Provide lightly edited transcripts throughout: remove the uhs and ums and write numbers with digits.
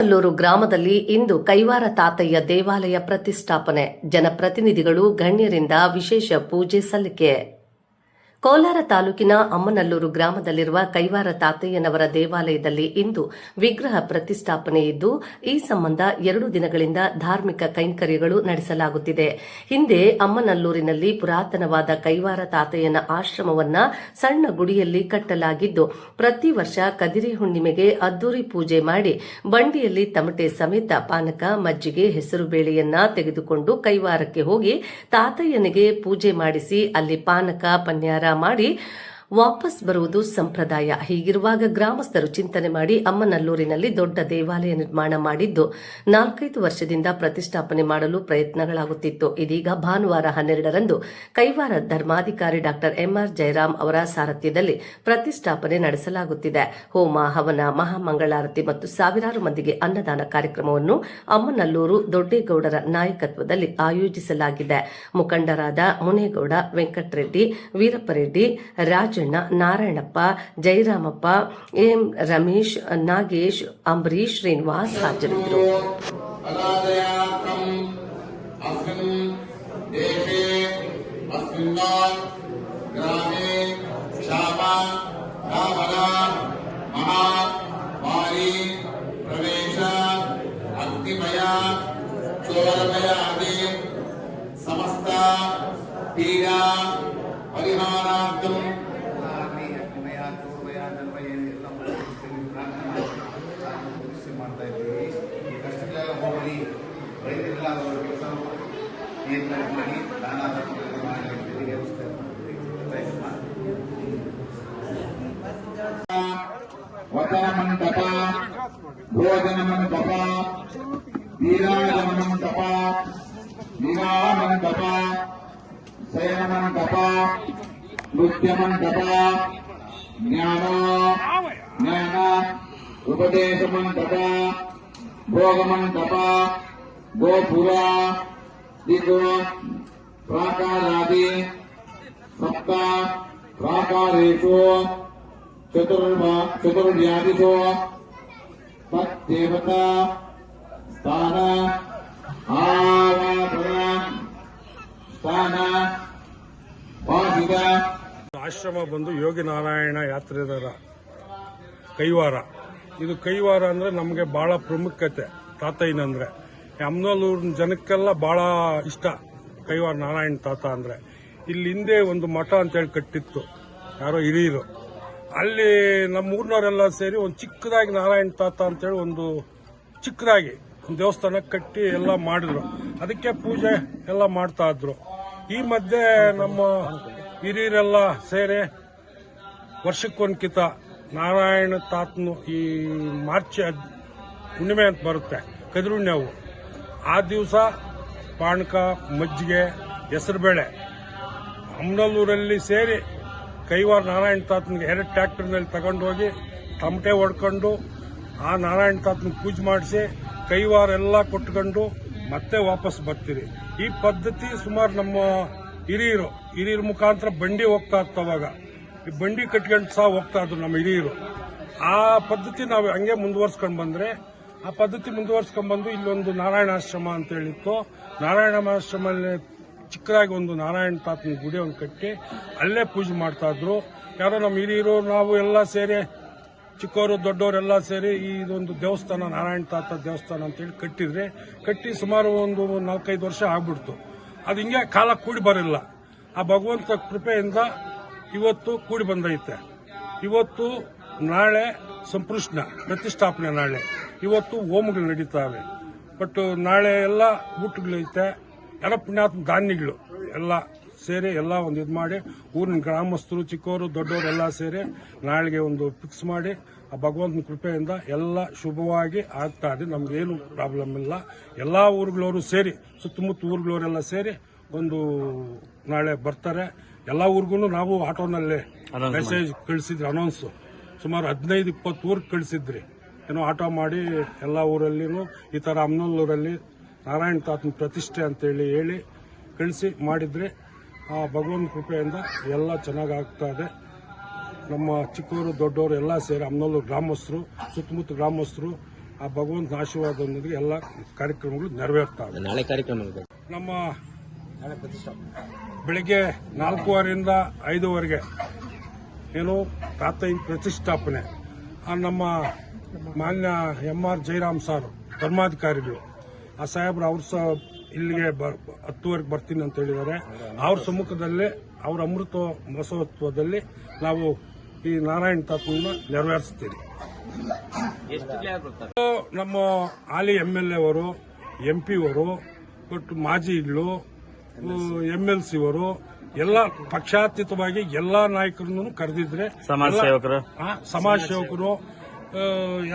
ಅಮ್ಮನಲ್ಲೂರು ಗ್ರಾಮದಲ್ಲಿ ಇಂದು ಕೈವಾರ ತಾತಯ್ಯ ದೇವಾಲಯ ಪ್ರತಿಷ್ಠಾಪನೆ. ಜನಪ್ರತಿನಿಧಿಗಳು ಗಣ್ಯರಿಂದ ವಿಶೇಷ ಪೂಜೆ ಸಲ್ಲಿಕೆ. ಕೋಲಾರ ತಾಲೂಕಿನ ಅಮ್ಮನಲ್ಲೂರು ಗ್ರಾಮದಲ್ಲಿರುವ ಕೈವಾರ ತಾತಯ್ಯನವರ ದೇವಾಲಯದಲ್ಲಿ ಇಂದು ವಿಗ್ರಹ ಪ್ರತಿಷ್ಠಾಪನೆ ಇದ್ದು, ಈ ಸಂಬಂಧ 2 ದಿನಗಳಿಂದ ಧಾರ್ಮಿಕ ಕೈಂಕರ್ಯಗಳು ನಡೆಸಲಾಗುತ್ತಿದೆ. ಹಿಂದೆ ಅಮ್ಮನಲ್ಲೂರಿನಲ್ಲಿ ಪುರಾತನವಾದ ಕೈವಾರ ತಾತಯ್ಯನ ಆಶ್ರಮವನ್ನ ಸಣ್ಣ ಗುಡಿಯಲ್ಲಿ ಕಟ್ಟಲಾಗಿದ್ದು, ಪ್ರತಿ ವರ್ಷ ಕದಿರಿ ಹುಣ್ಣಿಮೆಗೆ ಅದ್ದೂರಿ ಪೂಜೆ ಮಾಡಿ ಬಂಡಿಯಲ್ಲಿ ತಮಟೆ ಸಮೇತ ಪಾನಕ, ಮಜ್ಜಿಗೆ, ಹೆಸರುಬೇಳೆಯನ್ನ ತೆಗೆದುಕೊಂಡು ಕೈವಾರಕ್ಕೆ ಹೋಗಿ ತಾತಯ್ಯನಿಗೆ ಪೂಜೆ ಮಾಡಿಸಿ ಅಲ್ಲಿ ಪಾನಕ, ಪನ್ಯಾರ ಮಾಡಿ ವಾಪಸ್ ಬರುವುದು ಸಂಪ್ರದಾಯ. ಹೀಗಿರುವಾಗ ಗ್ರಾಮಸ್ಥರು ಚಿಂತನೆ ಮಾಡಿ ಅಮ್ಮನಲ್ಲೂರಿನಲ್ಲಿ ದೊಡ್ಡ ದೇವಾಲಯ ನಿರ್ಮಾಣ ಮಾಡಿದ್ದು 4-5 ವರ್ಷದಿಂದ ಪ್ರತಿಷ್ಠಾಪನೆ ಮಾಡಲು ಪ್ರಯತ್ನಗಳಾಗುತ್ತಿತ್ತು. ಇದೀಗ ಭಾನುವಾರ 12ರಂದು ಕೈವಾರ ಧರ್ಮಾಧಿಕಾರಿ ಡಾ MR ಜಯರಾಮ್ ಅವರ ಸಾರಥ್ಯದಲ್ಲಿ ಪ್ರತಿಷ್ಠಾಪನೆ ನಡೆಸಲಾಗುತ್ತಿದೆ. ಹೋಮ, ಹವನ, ಮಹಾಮಂಗಳಾರತಿ ಮತ್ತು ಸಾವಿರಾರು ಮಂದಿಗೆ ಅನ್ನದಾನ ಕಾರ್ಯಕ್ರಮವನ್ನು ಅಮ್ಮನಲ್ಲೂರು ದೊಡ್ಡೇಗೌಡರ ನಾಯಕತ್ವದಲ್ಲಿ ಆಯೋಜಿಸಲಾಗಿದೆ. ಮುಖಂಡರಾದ ಮುನೇಗೌಡ, ವೆಂಕಟರೆಡ್ಡಿ, ವೀರಪ್ಪರೆಡ್ಡಿ, ರಾಜ, ನಾರಾಯಣಪ್ಪ, ಜಯರಾಮಪ್ಪ, ಎಂ ರಮೇಶ್, ನಾಗೇಶ್, ಅಂಬರೀಶ್, ಶ್ರೀನಿವಾಸ್ ಹಾಜರಿದ್ದರು. ಸಮಸ್ತ ಪೀಡಾ ಪರಿಹಾರಾರ್ಥಂ ಮಾಡ್ತಾ ಇದ್ದೀವಿ. ಈ ಕಷ್ಟಗಳೆಲ್ಲ ಹೋಗಲಿ, ರೈತರಿಲ್ಲ ಅವರ ಕೆಲಸ ಮಾಡಿ ದಾನ ವಚನ ಮಂಟಪ, ಭೋಜನ ಮಂಟಪ, ನೀರಾಜನ ಮಂಟಪ, ವಿವಾಹ ಮಂಟಪ, ಶಯನ ಮಂಟಪ, ನೃತ್ಯ ಮಂಟಪ, ಜ್ಞಾನ ಉಪದೇಶ ಮಂಟಪ, ಭೋಗ ಮಂಟಪ, ಗೋಪುರ, ದಿಗು, ಪ್ರಾಕಾರಾದಿ, ಸಪ್ತ ಪ್ರಾಕಾರೇಶು ಚತುರ್ವ್ಯಾಧಿಷು ತದ್ದೇವತಾ ಸ್ಥಾನ ಆವಾಪನ ಸ್ಥಾನ ವಾಸಿತ. ಆಶ್ರಮ ಬಂದು ಯೋಗಿ ನಾರಾಯಣ ಯಾತ್ರೆದರ ಕೈವಾರ. ಇದು ಕೈವಾರ ಅಂದ್ರೆ ನಮಗೆ ಬಹಳ ಪ್ರಾಮುಖ್ಯತೆ. ತಾತಯ್ಯನಂದ್ರೆ ಅಮ್ಮನಲ್ಲೂರಿನ ಜನಕ್ಕೆಲ್ಲ ಬಹಳ ಇಷ್ಟ ಕೈವಾರ ನಾರಾಯಣ ತಾತ ಅಂದ್ರೆ. ಇಲ್ಲಿ ಹಿಂದೆ ಒಂದು ಮಠ ಅಂತೇಳಿ ಕಟ್ಟಿತ್ತು ಯಾರೋ ಹಿರಿಯರು. ಅಲ್ಲಿ ನಮ್ಮ ಊರಿನವರೆಲ್ಲ ಸೇರಿ ಒಂದು ಚಿಕ್ಕದಾಗಿ ನಾರಾಯಣ ತಾತ ಅಂತೇಳಿ ಒಂದು ಚಿಕ್ಕದಾಗಿ ದೇವಸ್ಥಾನ ಕಟ್ಟಿ ಎಲ್ಲ ಮಾಡಿದ್ರು. ಅದಕ್ಕೆ ಪೂಜೆ ಎಲ್ಲ ಮಾಡ್ತಾ ಇದ್ರು. ಈ ಮಧ್ಯೆ ನಮ್ಮ ಹಿರಿಯರೆಲ್ಲ ಸೇರಿ ವರ್ಷಕ್ಕೊಂದ್ಕಿತ ನಾರಾಯಣ ತಾತನು ಈ ಮಾರ್ಚ್ ಹುಣ್ಣಿಮೆ ಅಂತ ಬರುತ್ತೆ, ಕದಿರುಣ್ಣೆ ಅವು. ಆ ದಿವಸ ಪಾನಕ, ಮಜ್ಜಿಗೆ, ಹೆಸರುಬೇಳೆ ಅಮ್ಮನಲ್ಲೂರಲ್ಲಿ ಸೇರಿ ಕೈವಾರ ನಾರಾಯಣ ತಾತನಿಗೆ 2 ಟ್ರ್ಯಾಕ್ಟರ್ನಲ್ಲಿ ತಗೊಂಡೋಗಿ ತಮಟೆ ಹೊಡ್ಕೊಂಡು ಆ ನಾರಾಯಣ ತಾತನ ಪೂಜೆ ಮಾಡಿಸಿ ಕೈವಾರ ಎಲ್ಲ ಕೊಟ್ಕೊಂಡು ಮತ್ತೆ ವಾಪಸ್ ಬರ್ತೀರಿ. ಈ ಪದ್ಧತಿ ಸುಮಾರು ನಮ್ಮ ಹಿರಿಯರ ಮುಖಾಂತರ ಬಂಡಿ ಹೋಗ್ತಾ ಇತ್ತವಾಗ. ಈ ಬಂಡಿ ಕಟ್ಕೊಂಡು ಸಹ ಹೋಗ್ತಾ ಇದ್ರು ನಮ್ಮ ಹಿರಿಯರು. ಆ ಪದ್ಧತಿ ನಾವು ಹಂಗೆ ಮುಂದುವರ್ಸ್ಕೊಂಡು ಬಂದ್ರೆ, ಆ ಪದ್ಧತಿ ಮುಂದುವರ್ಸ್ಕೊಂಡು ಬಂದು ಇಲ್ಲೊಂದು ನಾರಾಯಣಾಶ್ರಮ ಅಂತ ಹೇಳಿತ್ತು. ನಾರಾಯಣಾಶ್ರಮಲ್ಲಿ ಚಿಕ್ಕದಾಗಿ ಒಂದು ನಾರಾಯಣ ತಾತನ ಗುಡಿ ಒಂದು ಕಟ್ಟಿ ಅಲ್ಲೇ ಪೂಜೆ ಮಾಡ್ತಾ ಇದ್ರು. ಯಾರೋ ನಮ್ಮ ಹಿರಿಯರು ನಾವು ಎಲ್ಲ ಸೇರಿ, ಚಿಕ್ಕವರು ದೊಡ್ಡವರೆಲ್ಲ ಸೇರಿ ಇದೊಂದು ದೇವಸ್ಥಾನ, ನಾರಾಯಣ ತಾತ ದೇವಸ್ಥಾನ ಅಂತೇಳಿ ಕಟ್ಟಿ ಸುಮಾರು ಒಂದು 4-5 ವರ್ಷ ಆಗ್ಬಿಡ್ತು. ಅದು ಹಿಂಗೆ ಕಾಲ ಕೂಡಿ ಬರಲಿಲ್ಲ. ಆ ಭಗವಂತ ಕೃಪೆಯಿಂದ ಇವತ್ತು ಕೂಡಿ ಬಂದೈತೆ. ಇವತ್ತು ನಾಳೆ ಸಂಪೃಷ್ಣ ಪ್ರತಿಷ್ಠಾಪನೆ, ನಾಳೆ ಇವತ್ತು ಹೋಮಗಳು ನಡೀತಾವೆ. ಬಟ್ ನಾಳೆ ಎಲ್ಲ ಊಟಗಳೈತೆ. ಎಲ್ಲ ಪುಣ್ಯಾತ್ಮ ಧಾನ್ಯಗಳು ಎಲ್ಲ ಸೇರಿ ಎಲ್ಲ ಒಂದು ಇದು ಮಾಡಿ ಊರಿನ ಗ್ರಾಮಸ್ಥರು, ಚಿಕ್ಕವರು, ದೊಡ್ಡವರು ಎಲ್ಲ ಸೇರಿ ನಾಳೆಗೆ ಒಂದು ಫಿಕ್ಸ್ ಮಾಡಿ ಆ ಭಗವಂತನ ಕೃಪೆಯಿಂದ ಎಲ್ಲ ಶುಭವಾಗಿ ಆಗ್ತಾ ಇದೆ. ನಮ್ಗೇನು ಪ್ರಾಬ್ಲಮ್ ಇಲ್ಲ. ಎಲ್ಲಾ ಊರುಗಳವರು ಸೇರಿ, ಸುತ್ತಮುತ್ತ ಊರುಗಳವರೆಲ್ಲ ಸೇರಿ ಒಂದು ನಾಳೆ ಬರ್ತಾರೆ. ಎಲ್ಲಾ ಊರಿಗೂ ನಾವು ಆಟೋನಲ್ಲಿ ಮೆಸೇಜ್ ಕಳಿಸಿದ್ರಿ, ಅನೌನ್ಸ್ ಸುಮಾರು 15-20 ಊರಿಗೆ ಕಳಿಸಿದ್ರಿ. ಏನೋ ಆಟೋ ಮಾಡಿ ಎಲ್ಲ ಊರಲ್ಲಿನೂ ಈ ತರ ಅಮ್ಮನಲ್ಲೂರಲ್ಲಿ ನಾರಾಯಣ ತಾತನ ಪ್ರತಿಷ್ಠೆ ಅಂತೇಳಿ ಹೇಳಿ ಕಳಿಸಿ ಮಾಡಿದ್ರೆ ಆ ಭಗವಂತ ಕೃಪೆಯಿಂದ ಎಲ್ಲ ಚೆನ್ನಾಗಿ ಆಗ್ತಾ ಇದೆ. ನಮ್ಮ ಚಿಕ್ಕವರು ದೊಡ್ಡವರು ಎಲ್ಲ ಸೇರಿ ಅಮ್ಮನಲ್ಲೂರು ಗ್ರಾಮಸ್ಥರು, ಸುತ್ತಮುತ್ತ ಗ್ರಾಮಸ್ಥರು ಆ ಭಗವಂತನ ಆಶೀರ್ವಾದದೊಂದಿಗೆ ಎಲ್ಲ ಕಾರ್ಯಕ್ರಮಗಳು ನೆರವೇರ್ತವೆ. ನಾಳೆ ಕಾರ್ಯಕ್ರಮ ಇದೆ. ನಮ್ಮ ಬೆಳಿಗ್ಗೆ 4:15 5:00 ಏನು ತಾತಯ್ಯನ ಪ್ರತಿಷ್ಠಾಪನೆ. ನಮ್ಮ ಮಾನ್ಯ MR ಜಯರಾಮ್ ಸಾರ್ ಧರ್ಮಾಧಿಕಾರಿಗಳು ಆ ಸಾಹೇಬ್ರು ಅವ್ರ ಇಲ್ಲಿಗೆ 10:00 ಬರ್ತೀನಿ ಅಂತ ಹೇಳಿದ್ದಾರೆ. ಅವ್ರ ಸಮ್ಮುಖದಲ್ಲೇ ಅವ್ರ ಅಮೃತ ಮಹೋತ್ಸವದಲ್ಲಿ ನಾವು ಈ ನಾರಾಯಣ ತಾತನ ನೆರವೇರಿಸ್ತೀವಿ. ನಮ್ಮ ಹಾಲಿ MLA ಅವರು, MP ಅವರು, ಮಾಜಿಗಳು, MLC ಅವರು ಎಲ್ಲ ಪಕ್ಷಾತೀತವಾಗಿ ಎಲ್ಲಾ ನಾಯಕರನ್ನು ಕರೆದಿದ್ರೆ, ಸಮಾಜ ಸೇವಕರು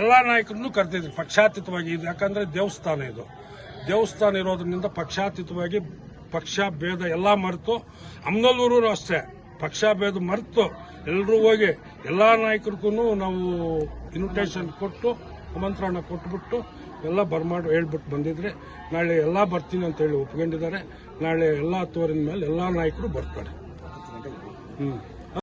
ಎಲ್ಲಾ ನಾಯಕರನ್ನು ಕರೆದಿದ್ರು ಪಕ್ಷಾತೀತವಾಗಿ. ಇದು ಯಾಕಂದ್ರೆ ದೇವಸ್ಥಾನ ಇರೋದ್ರಿಂದ ಪಕ್ಷಾತೀತವಾಗಿ ಪಕ್ಷ ಭೇದ ಎಲ್ಲ ಮರೆತು, ಅಮ್ನಲ್ಲೂರು ಅಷ್ಟೇ ಪಕ್ಷ ಭೇದ ಮರೆತು ಎಲ್ಲರೂ ಹೋಗಿ ಎಲ್ಲಾ ನಾಯಕರಿಗೂ ನಾವು ಇನ್ವಿಟೇಷನ್ ಕೊಟ್ಟು ಆಮಂತ್ರಣ ಕೊಟ್ಬಿಟ್ಟು ಎಲ್ಲ ಬರ್ಮಾಡಿ ಹೇಳ್ಬಿಟ್ಟು ಬಂದಿದ್ರೆ, ನಾಳೆ ಎಲ್ಲ ಬರ್ತೀನಿ ಅಂತ ಹೇಳಿ ಒಪ್ಕೊಂಡಿದ್ದಾರೆ. ನಾಳೆ ಎಲ್ಲ 10:00 ಮೇಲೆ ಎಲ್ಲಾ ನಾಯಕರು ಬರ್ತಾರೆ.